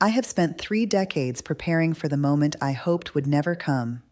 I have spent 3 decades preparing for the moment I hoped would never come.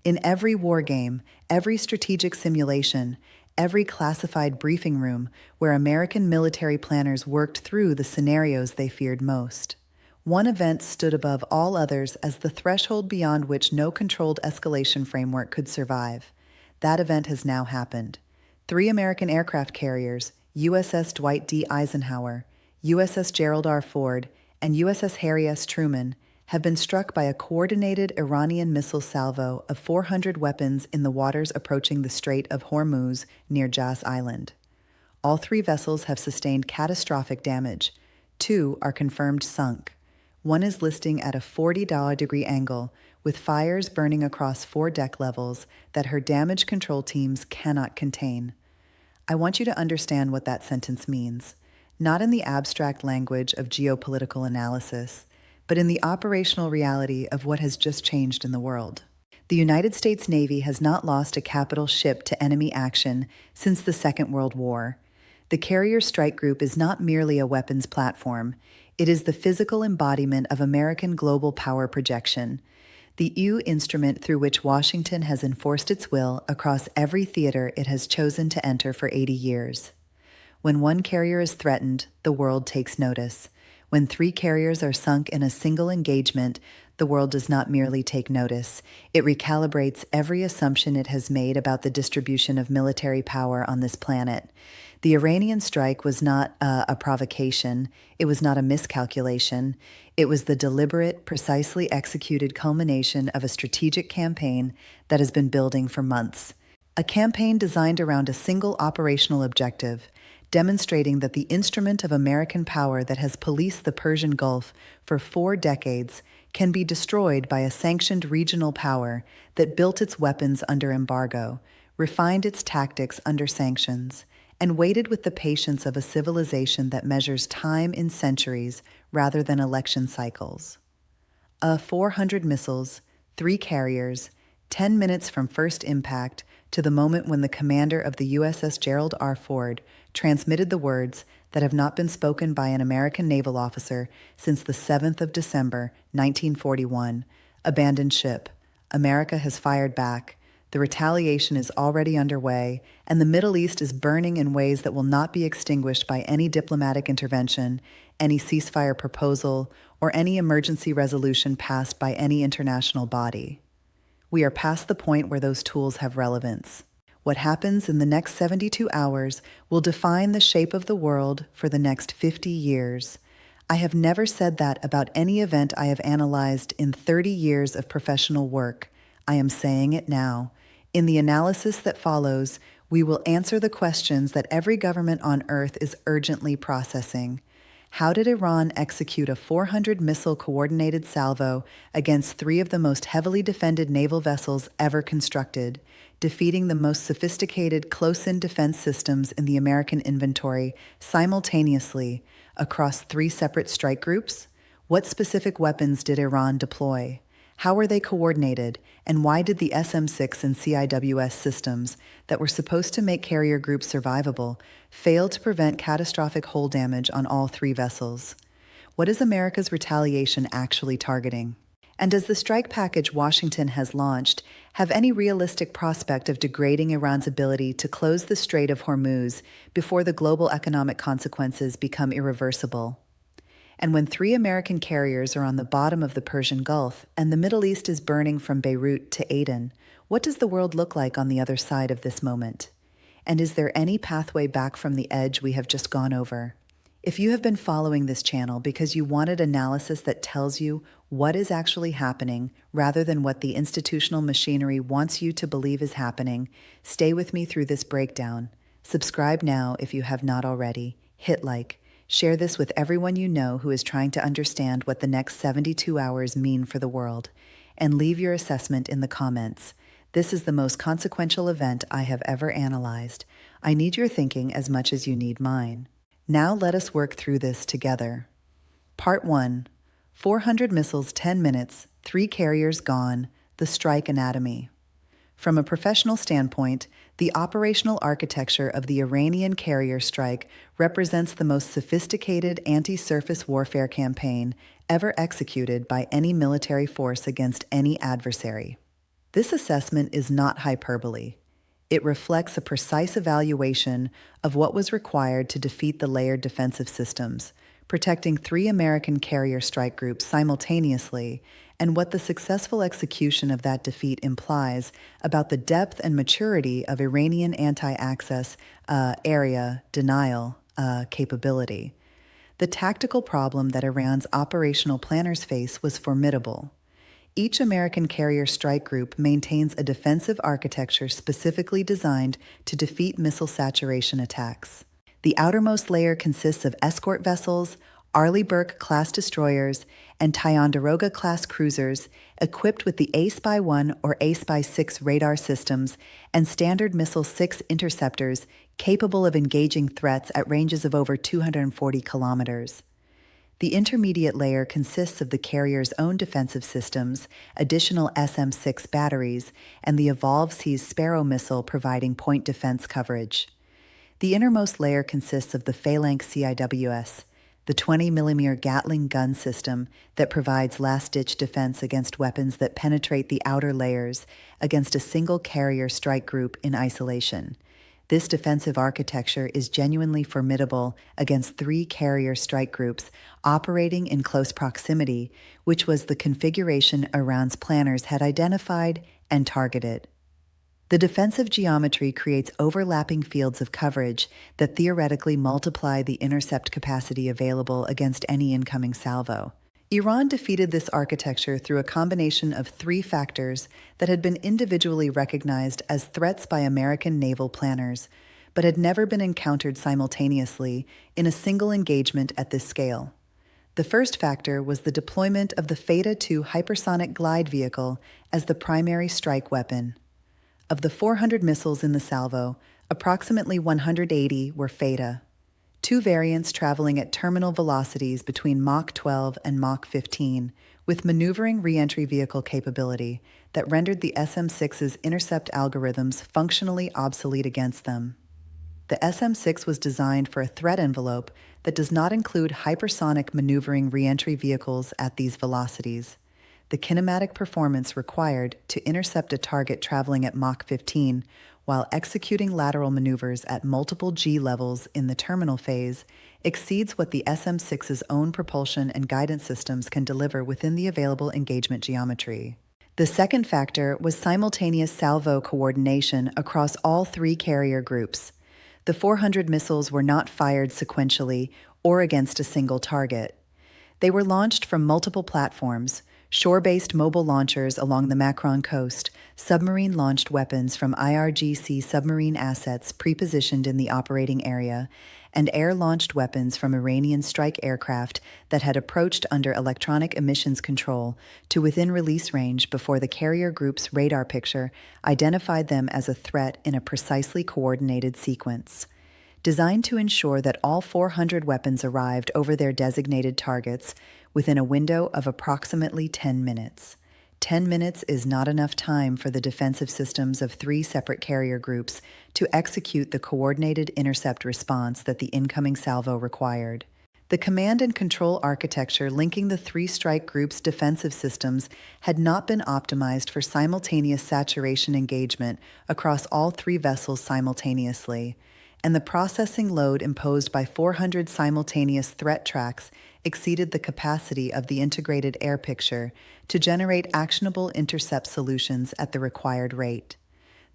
In every war game, every strategic simulation, every classified briefing room where American military planners worked through the scenarios they feared most, one event stood above all others as the threshold beyond which no controlled escalation framework could survive. That event has now happened. 3 American aircraft carriers, USS Dwight D. Eisenhower, USS Gerald R. Ford, and USS Harry S. Truman, have been struck by a coordinated Iranian missile salvo of 400 weapons in the waters approaching the Strait of Hormuz near Jas Island. All 3 vessels have sustained catastrophic damage. 2 are confirmed sunk. One is listing at a 40-degree angle, with fires burning across 4 deck levels that her damage control teams cannot contain. I want you to understand what that sentence means, not in the abstract language of geopolitical analysis, but in the operational reality of what has just changed in the world. The United States Navy has not lost a capital ship to enemy action since the Second World War. The Carrier Strike Group is not merely a weapons platform. It is the physical embodiment of American global power projection, the instrument through which Washington has enforced its will across every theater it has chosen to enter for 80 years. When one carrier is threatened, the world takes notice. When 3 carriers are sunk in a single engagement, the world does not merely take notice. It recalibrates every assumption it has made about the distribution of military power on this planet. The Iranian strike was not a provocation. It was not a miscalculation. It was the deliberate, precisely executed culmination of a strategic campaign that has been building for months. A campaign designed around a single operational objective, demonstrating that the instrument of American power that has policed the Persian Gulf for 4 decades can be destroyed by a sanctioned regional power that built its weapons under embargo, refined its tactics under sanctions, and waited with the patience of a civilization that measures time in centuries rather than election cycles. 400 missiles, 3 carriers, 10 minutes from first impact to the moment when the commander of the USS Gerald R. Ford transmitted the words that have not been spoken by an American naval officer since the 7th of December, 1941. Abandoned ship. America has fired back. The retaliation is already underway, and the Middle East is burning in ways that will not be extinguished by any diplomatic intervention, any ceasefire proposal, or any emergency resolution passed by any international body. We are past the point where those tools have relevance. What happens in the next 72 hours will define the shape of the world for the next 50 years. I have never said that about any event I have analyzed in 30 years of professional work. I am saying it now. In the analysis that follows, we will answer the questions that every government on Earth is urgently processing. How did Iran execute a 400-missile coordinated salvo against 3 of the most heavily defended naval vessels ever constructed, defeating the most sophisticated close-in defense systems in the American inventory simultaneously across 3 separate strike groups? What specific weapons did Iran deploy? How were they coordinated, and why did the SM-6 and CIWS systems that were supposed to make carrier groups survivable fail to prevent catastrophic hull damage on all 3 vessels? What is America's retaliation actually targeting? And does the strike package Washington has launched have any realistic prospect of degrading Iran's ability to close the Strait of Hormuz before the global economic consequences become irreversible? And when 3 American carriers are on the bottom of the Persian Gulf and the Middle East is burning from Beirut to Aden, what does the world look like on the other side of this moment? And is there any pathway back from the edge we have just gone over? If you have been following this channel because you wanted analysis that tells you what is actually happening rather than what the institutional machinery wants you to believe is happening, stay with me through this breakdown. Subscribe now if you have not already. Hit like. Share this with everyone you know who is trying to understand what the next 72 hours mean for the world. And leave your assessment in the comments. This is the most consequential event I have ever analyzed. I need your thinking as much as you need mine. Now let us work through this together. Part 1. 400 missiles, 10 minutes, 3 carriers gone, the strike anatomy. From a professional standpoint, the operational architecture of the Iranian carrier strike represents the most sophisticated anti-surface warfare campaign ever executed by any military force against any adversary. This assessment is not hyperbole. It reflects a precise evaluation of what was required to defeat the layered defensive systems, protecting 3 American carrier strike groups simultaneously, and what the successful execution of that defeat implies about the depth and maturity of Iranian anti-access area denial capability. The tactical problem that Iran's operational planners face was formidable. Each American carrier strike group maintains a defensive architecture specifically designed to defeat missile saturation attacks. The outermost layer consists of escort vessels, Arleigh Burke-class destroyers, and Ticonderoga-class cruisers equipped with the A-Spy-1 or A-Spy-6 radar systems and Standard Missile-6 interceptors capable of engaging threats at ranges of over 240 kilometers. The intermediate layer consists of the carrier's own defensive systems, additional SM-6 batteries, and the Evolve Seas Sparrow missile providing point defense coverage. The innermost layer consists of the Phalanx CIWS, the 20mm Gatling gun system that provides last-ditch defense against weapons that penetrate the outer layers against a single carrier strike group in isolation. This defensive architecture is genuinely formidable against 3 carrier strike groups operating in close proximity, which was the configuration Iran's planners had identified and targeted. The defensive geometry creates overlapping fields of coverage that theoretically multiply the intercept capacity available against any incoming salvo. Iran defeated this architecture through a combination of 3 factors that had been individually recognized as threats by American naval planners, but had never been encountered simultaneously in a single engagement at this scale. The first factor was the deployment of the Theta-2 hypersonic glide vehicle as the primary strike weapon. Of the 400 missiles in the salvo, approximately 180 were Theta, 2 variants traveling at terminal velocities between Mach 12 and Mach 15, with maneuvering reentry vehicle capability that rendered the SM-6's intercept algorithms functionally obsolete against them. The SM-6 was designed for a threat envelope that does not include hypersonic maneuvering reentry vehicles at these velocities. The kinematic performance required to intercept a target traveling at Mach 15 while executing lateral maneuvers at multiple G levels in the terminal phase exceeds what the SM-6's own propulsion and guidance systems can deliver within the available engagement geometry. The second factor was simultaneous salvo coordination across all 3 carrier groups. The 400 missiles were not fired sequentially or against a single target. They were launched from multiple platforms, shore-based mobile launchers along the Macron coast, submarine-launched weapons from IRGC submarine assets pre-positioned in the operating area, and air-launched weapons from Iranian strike aircraft that had approached under electronic emissions control to within release range before the carrier group's radar picture identified them as a threat in a precisely coordinated sequence. Designed to ensure that all 400 weapons arrived over their designated targets within a window of approximately 10 minutes. 10 minutes is not enough time for the defensive systems of 3 separate carrier groups to execute the coordinated intercept response that the incoming salvo required. The command and control architecture linking the 3 strike groups' defensive systems had not been optimized for simultaneous saturation engagement across all 3 vessels simultaneously, and the processing load imposed by 400 simultaneous threat tracks exceeded the capacity of the integrated air picture to generate actionable intercept solutions at the required rate.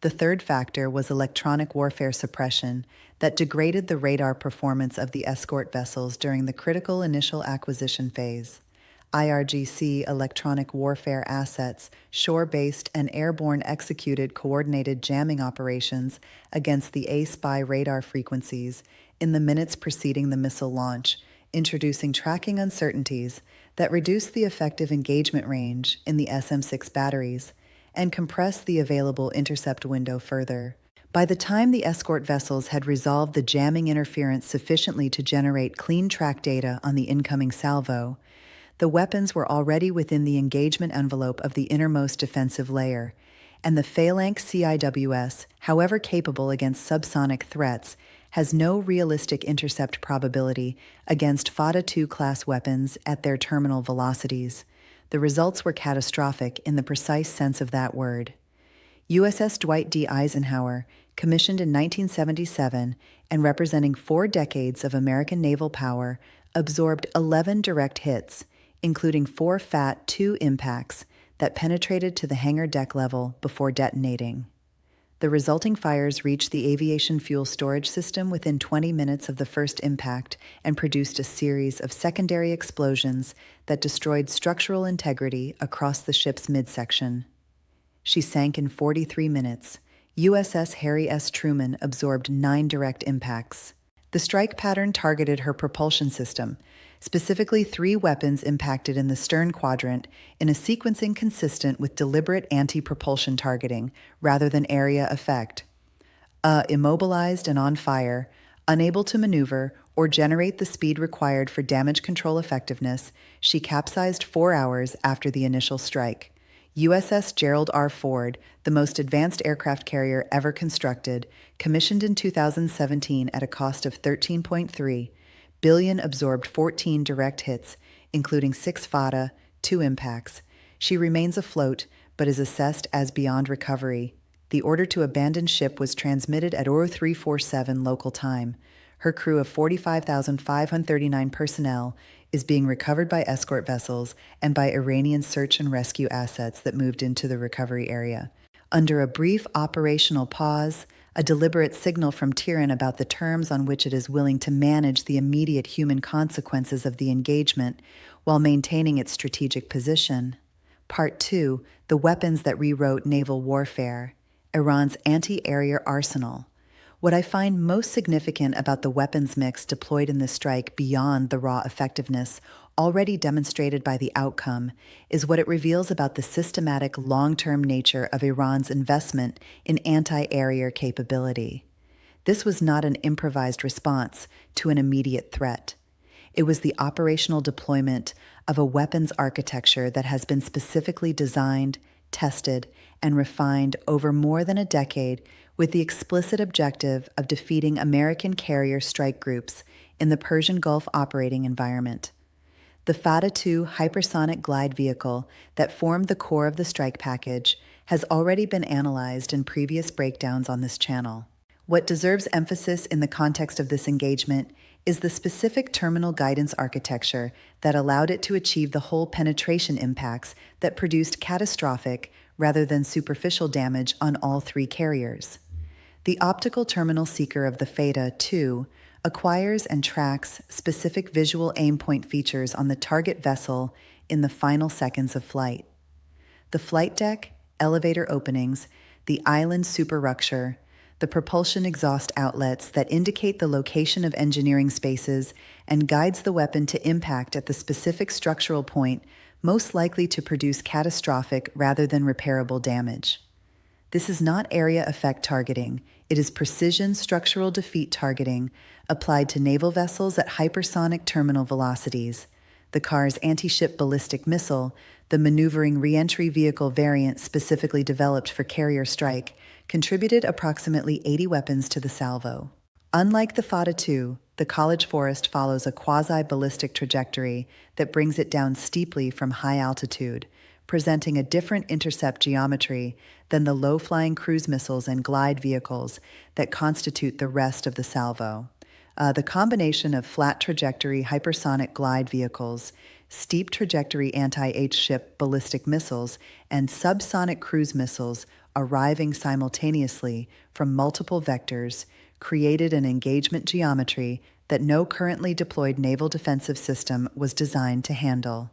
The third factor was electronic warfare suppression that degraded the radar performance of the escort vessels during the critical initial acquisition phase. IRGC electronic warfare assets, shore-based and airborne executed coordinated jamming operations against the A-Spy radar frequencies in the minutes preceding the missile launch, introducing tracking uncertainties that reduce the effective engagement range in the SM-6 batteries and compress the available intercept window further. By the time the escort vessels had resolved the jamming interference sufficiently to generate clean track data on the incoming salvo, the weapons were already within the engagement envelope of the innermost defensive layer, and the Phalanx CIWS, however capable against subsonic threats, has no realistic intercept probability against Fata-2 class weapons at their terminal velocities. The results were catastrophic in the precise sense of that word. USS Dwight D. Eisenhower, commissioned in 1977 and representing 4 decades of American naval power, absorbed 11 direct hits, including 4 FAT-2 impacts that penetrated to the hangar deck level before detonating. The resulting fires reached the aviation fuel storage system within 20 minutes of the first impact and produced a series of secondary explosions that destroyed structural integrity across the ship's midsection. She sank in 43 minutes. USS Harry S. Truman absorbed 9 direct impacts. The strike pattern targeted her propulsion system. Specifically, 3 weapons impacted in the stern quadrant in a sequencing consistent with deliberate anti-propulsion targeting rather than area effect. Immobilized and on fire, unable to maneuver or generate the speed required for damage control effectiveness, she capsized 4 hours after the initial strike. USS Gerald R. Ford, the most advanced aircraft carrier ever constructed, commissioned in 2017 at a cost of $13.3 billion, absorbed 14 direct hits, including 6 FATA, 2 impacts. She remains afloat, but is assessed as beyond recovery. The order to abandon ship was transmitted at 0347 local time. Her crew of 45,539 personnel is being recovered by escort vessels and by Iranian search and rescue assets that moved into the recovery area. Under a brief operational pause, a deliberate signal from Tehran about the terms on which it is willing to manage the immediate human consequences of the engagement while maintaining its strategic position. Part 2, the weapons that rewrote naval warfare, Iran's anti-aerial arsenal. What I find most significant about the weapons mix deployed in this strike beyond the raw effectiveness already demonstrated by the outcome is what it reveals about the systematic long-term nature of Iran's investment in anti-aerial capability. This was not an improvised response to an immediate threat. It was the operational deployment of a weapons architecture that has been specifically designed, tested, and refined over more than a decade with the explicit objective of defeating American carrier strike groups in the Persian Gulf operating environment. The Fata-2 hypersonic glide vehicle that formed the core of the strike package has already been analyzed in previous breakdowns on this channel. What deserves emphasis in the context of this engagement is the specific terminal guidance architecture that allowed it to achieve the hull penetration impacts that produced catastrophic rather than superficial damage on all 3 carriers. The optical terminal seeker of the Fata-2 acquires and tracks specific visual aim point features on the target vessel in the final seconds of flight. The flight deck, elevator openings, the island superstructure, the propulsion exhaust outlets that indicate the location of engineering spaces and guides the weapon to impact at the specific structural point most likely to produce catastrophic rather than repairable damage. This is not area effect targeting. It is precision structural defeat targeting applied to naval vessels at hypersonic terminal velocities. The CAR's anti-ship ballistic missile, the maneuvering re-entry vehicle variant specifically developed for carrier strike, contributed approximately 80 weapons to the salvo. Unlike the Fata-2, the College Forest follows a quasi-ballistic trajectory that brings it down steeply from high altitude, presenting a different intercept geometry than the low-flying cruise missiles and glide vehicles that constitute the rest of the salvo. The combination of flat trajectory hypersonic glide vehicles, steep trajectory anti-H-ship ballistic missiles, and subsonic cruise missiles arriving simultaneously from multiple vectors created an engagement geometry that no currently deployed naval defensive system was designed to handle.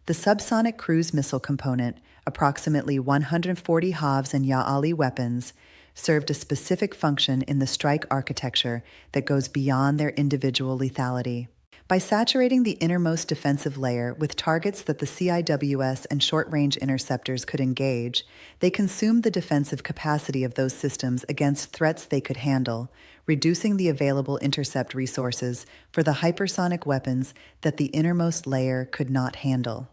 The subsonic cruise missile component, approximately 140 Havs and Ya'ali weapons, served a specific function in the strike architecture that goes beyond their individual lethality. By saturating the innermost defensive layer with targets that the CIWS and short-range interceptors could engage, they consumed the defensive capacity of those systems against threats they could handle, reducing the available intercept resources for the hypersonic weapons that the innermost layer could not handle.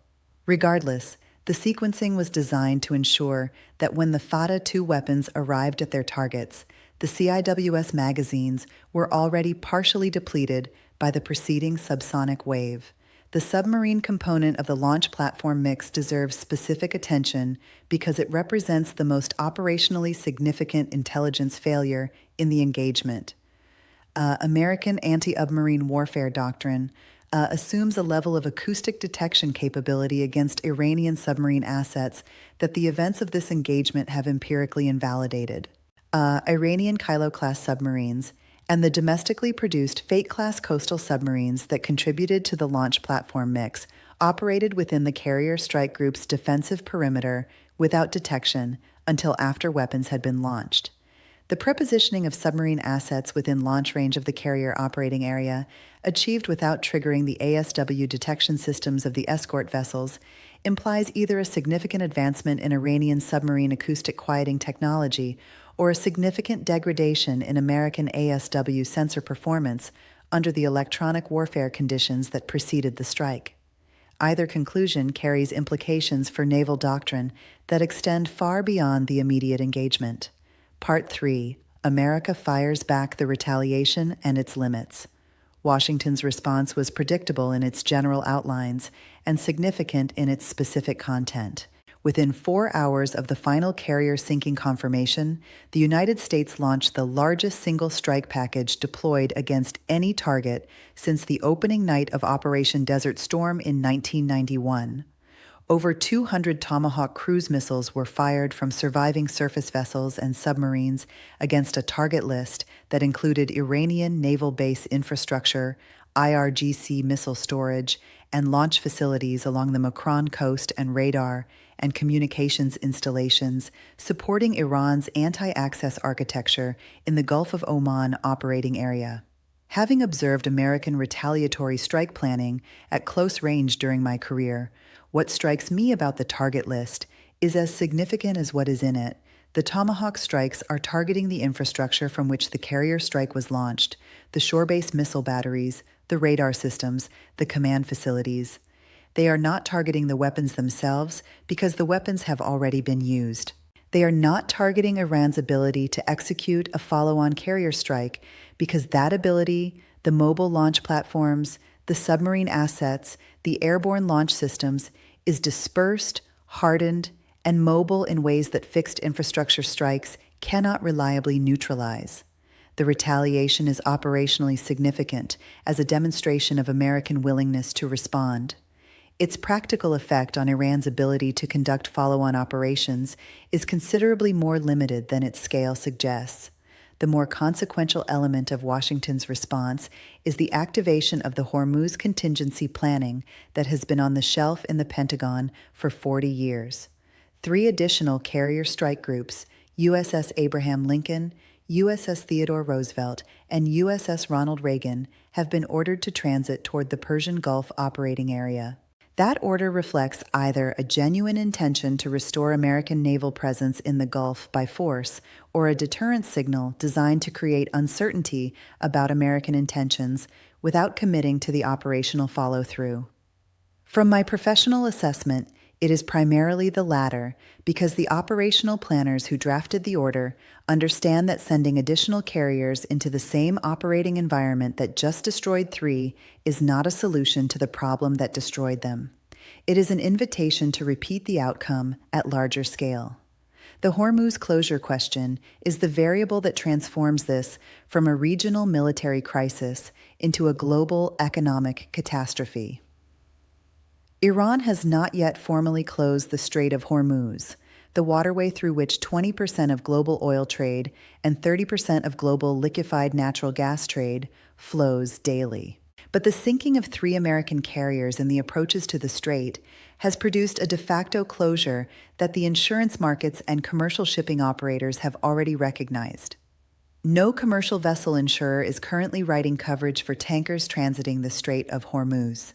Regardless, the sequencing was designed to ensure that when the Fata-2 weapons arrived at their targets, The CIWS magazines were already partially depleted by the preceding subsonic wave. The submarine component of the launch platform mix deserves specific attention because it represents the most operationally significant intelligence failure in the engagement. American anti-submarine warfare doctrine assumes a level of acoustic detection capability against Iranian submarine assets that the events of this engagement have empirically invalidated. Iranian Kilo-class submarines and the domestically produced Fate-class coastal submarines that contributed to the launch platform mix operated within the carrier strike group's defensive perimeter without detection until after weapons had been launched. The prepositioning of submarine assets within launch range of the carrier operating area, achieved without triggering the ASW detection systems of the escort vessels, implies either a significant advancement in Iranian submarine acoustic quieting technology or a significant degradation in American ASW sensor performance under the electronic warfare conditions that preceded the strike. Either conclusion carries implications for naval doctrine that extend far beyond the immediate engagement. Part 3. America fires back the retaliation and its limits. Washington's response was predictable in its general outlines and significant in its specific content. Within 4 hours of the final carrier sinking confirmation, the United States launched the largest single strike package deployed against any target since the opening night of Operation Desert Storm in 1991. Over 200 Tomahawk cruise missiles were fired from surviving surface vessels and submarines against a target list that included Iranian naval base infrastructure, IRGC missile storage, and launch facilities along the Makran coast and radar and communications installations supporting Iran's anti-access architecture in the Gulf of Oman operating area. Having observed American retaliatory strike planning at close range during my career, what strikes me about the target list is as significant as what is in it. The Tomahawk strikes are targeting the infrastructure from which the carrier strike was launched, the shore-based missile batteries, the radar systems, the command facilities. They are not targeting the weapons themselves because the weapons have already been used. They are not targeting Iran's ability to execute a follow-on carrier strike because that ability, the mobile launch platforms, the submarine assets, the airborne launch systems, is dispersed, hardened, and mobile in ways that fixed infrastructure strikes cannot reliably neutralize. The retaliation is operationally significant as a demonstration of American willingness to respond. Its practical effect on Iran's ability to conduct follow-on operations is considerably more limited than its scale suggests. The more consequential element of Washington's response is the activation of the Hormuz contingency planning that has been on the shelf in the Pentagon for 40 years. 3 additional carrier strike groups, USS Abraham Lincoln, USS Theodore Roosevelt, and USS Ronald Reagan, have been ordered to transit toward the Persian Gulf operating area. That order reflects either a genuine intention to restore American naval presence in the Gulf by force or a deterrence signal designed to create uncertainty about American intentions without committing to the operational follow-through. From my professional assessment, it is primarily the latter because the operational planners who drafted the order understand that sending additional carriers into the same operating environment that just destroyed 3 is not a solution to the problem that destroyed them. It is an invitation to repeat the outcome at larger scale. The Hormuz closure question is the variable that transforms this from a regional military crisis into a global economic catastrophe. Iran has not yet formally closed the Strait of Hormuz, the waterway through which 20% of global oil trade and 30% of global liquefied natural gas trade flows daily. But the sinking of 3 American carriers in the approaches to the strait has produced a de facto closure that the insurance markets and commercial shipping operators have already recognized. No commercial vessel insurer is currently writing coverage for tankers transiting the Strait of Hormuz.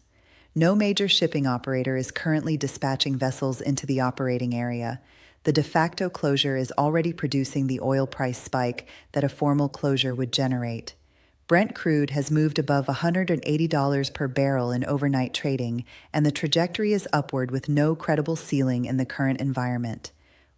No major shipping operator is currently dispatching vessels into the operating area. The de facto closure is already producing the oil price spike that a formal closure would generate. Brent crude has moved above $180 per barrel in overnight trading, and the trajectory is upward with no credible ceiling in the current environment.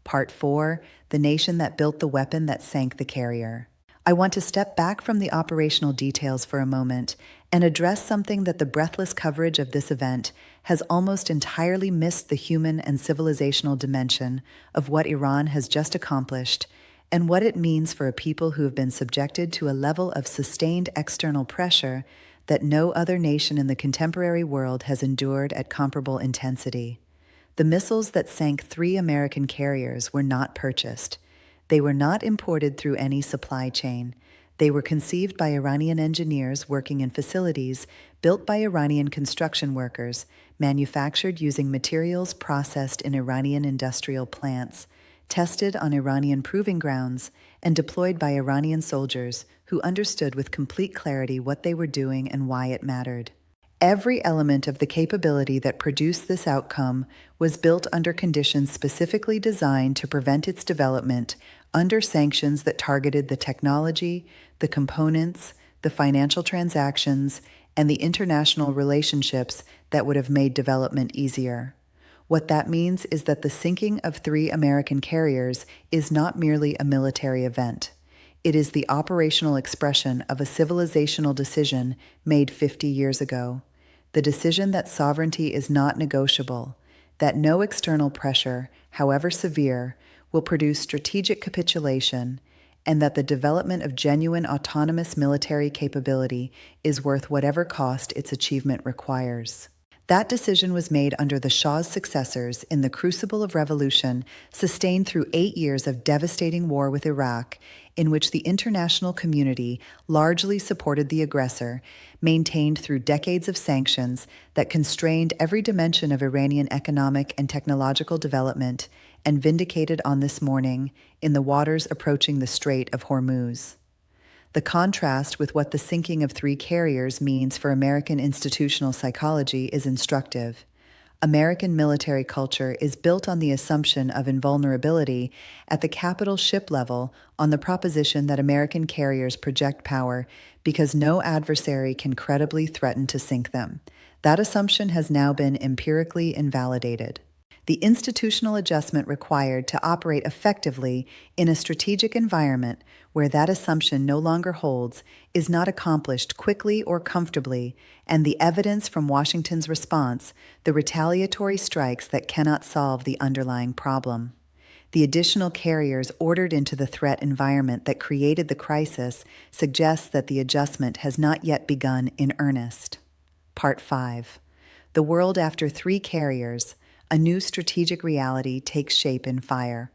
Part 4, the nation that built the weapon that sank the carrier. I want to step back from the operational details for a moment and address something that the breathless coverage of this event has almost entirely missed: the human and civilizational dimension of what Iran has just accomplished and what it means for a people who have been subjected to a level of sustained external pressure that no other nation in the contemporary world has endured at comparable intensity. The missiles that sank 3 American carriers were not purchased. They were not imported through any supply chain. They were conceived by Iranian engineers working in facilities built by Iranian construction workers, manufactured using materials processed in Iranian industrial plants, tested on Iranian proving grounds, and deployed by Iranian soldiers who understood with complete clarity what they were doing and why it mattered. Every element of the capability that produced this outcome was built under conditions specifically designed to prevent its development under sanctions that targeted the technology, the components, the financial transactions, and the international relationships that would have made development easier. What that means is that the sinking of 3 American carriers is not merely a military event. It is the operational expression of a civilizational decision made 50 years ago. The decision that sovereignty is not negotiable, that no external pressure, however severe, will produce strategic capitulation, and that the development of genuine autonomous military capability is worth whatever cost its achievement requires. That decision was made under the Shah's successors in the crucible of revolution sustained through 8 years of devastating war with Iraq, in which the international community largely supported the aggressor, maintained through decades of sanctions that constrained every dimension of Iranian economic and technological development, and vindicated on this morning in the waters approaching the Strait of Hormuz. The contrast with what the sinking of 3 carriers means for American institutional psychology is instructive. American military culture is built on the assumption of invulnerability at the capital ship level, on the proposition that American carriers project power because no adversary can credibly threaten to sink them. That assumption has now been empirically invalidated. The institutional adjustment required to operate effectively in a strategic environment where that assumption no longer holds is not accomplished quickly or comfortably, and the evidence from Washington's response, the retaliatory strikes that cannot solve the underlying problem. The additional carriers ordered into the threat environment that created the crisis suggests that the adjustment has not yet begun in earnest. Part 5. The world after 3 carriers. A new strategic reality takes shape in fire.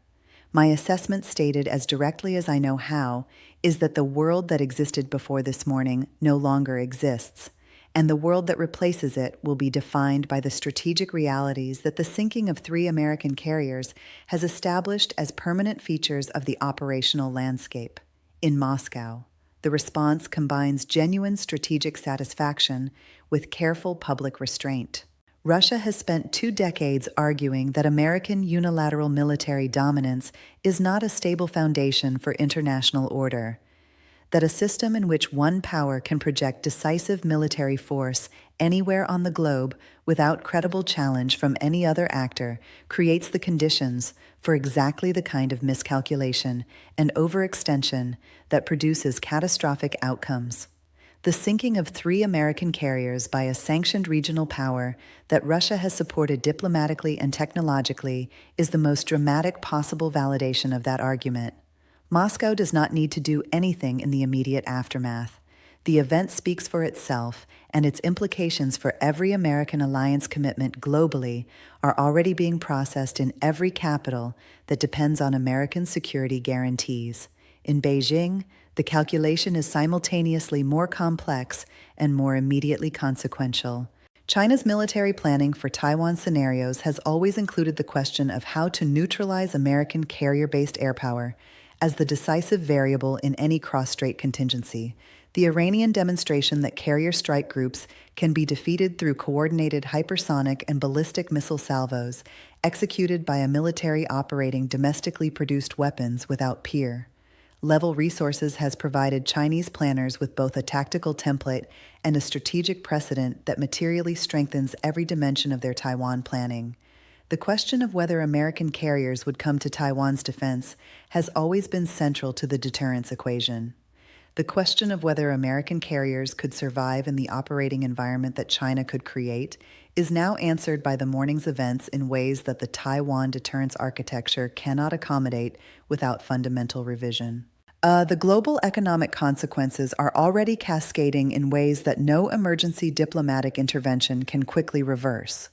My assessment, stated as directly as I know how, is that the world that existed before this morning no longer exists, and the world that replaces it will be defined by the strategic realities that the sinking of 3 American carriers has established as permanent features of the operational landscape. In Moscow, the response combines genuine strategic satisfaction with careful public restraint. Russia has spent 2 decades arguing that American unilateral military dominance is not a stable foundation for international order, that a system in which one power can project decisive military force anywhere on the globe without credible challenge from any other actor creates the conditions for exactly the kind of miscalculation and overextension that produces catastrophic outcomes. The sinking of 3 American carriers by a sanctioned regional power that Russia has supported diplomatically and technologically is the most dramatic possible validation of that argument. Moscow does not need to do anything in the immediate aftermath. The event speaks for itself, and its implications for every American alliance commitment globally are already being processed in every capital that depends on American security guarantees. In Beijing, the calculation is simultaneously more complex and more immediately consequential. China's military planning for Taiwan scenarios has always included the question of how to neutralize American carrier-based air power as the decisive variable in any cross-strait contingency. The Iranian demonstration that carrier strike groups can be defeated through coordinated hypersonic and ballistic missile salvos executed by a military operating domestically produced weapons without peer. Level Resources has provided Chinese planners with both a tactical template and a strategic precedent that materially strengthens every dimension of their Taiwan planning. The question of whether American carriers would come to Taiwan's defense has always been central to the deterrence equation. The question of whether American carriers could survive in the operating environment that China could create is now answered by the morning's events in ways that the Taiwan deterrence architecture cannot accommodate without fundamental revision. The global economic consequences are already cascading in ways that no emergency diplomatic intervention can quickly reverse.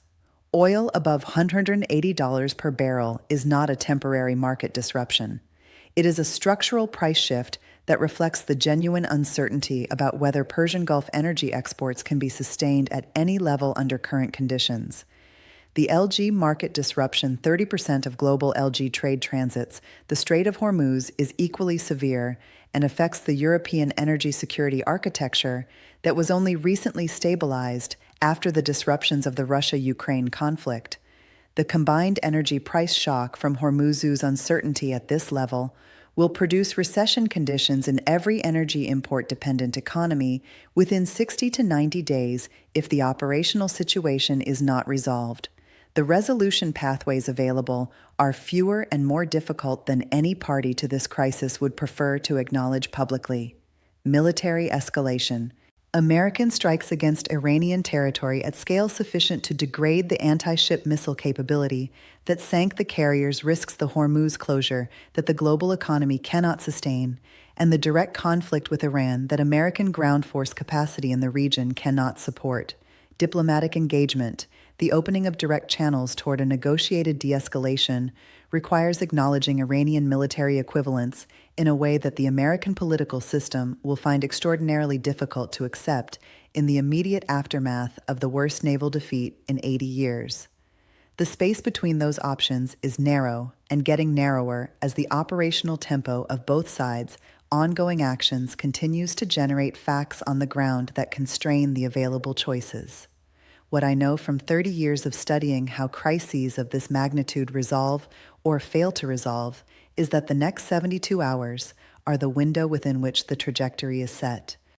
Oil above $180 per barrel is not a temporary market disruption. It is a structural price shift that reflects the genuine uncertainty about whether Persian Gulf energy exports can be sustained at any level under current conditions. The LG market disruption, 30% of global LG trade transits, the Strait of Hormuz is equally severe and affects the European energy security architecture that was only recently stabilized after the disruptions of the Russia-Ukraine conflict. The combined energy price shock from Hormuz's uncertainty at this level will produce recession conditions in every energy import-dependent economy within 60 to 90 days if the operational situation is not resolved. The resolution pathways available are fewer and more difficult than any party to this crisis would prefer to acknowledge publicly. Military escalation. American strikes against Iranian territory at scale sufficient to degrade the anti-ship missile capability that sank the carriers risks the Hormuz closure that the global economy cannot sustain, and the direct conflict with Iran that American ground force capacity in the region cannot support. Diplomatic engagement, the opening of direct channels toward a negotiated de-escalation, requires acknowledging Iranian military equivalence in a way that the American political system will find extraordinarily difficult to accept in the immediate aftermath of the worst naval defeat in 80 years. The space between those options is narrow and getting narrower as the operational tempo of both sides' ongoing actions continues to generate facts on the ground that constrain the available choices. What I know from 30 years of studying how crises of this magnitude resolve or fail to resolve is that the next 72 hours are the window within which the trajectory is set.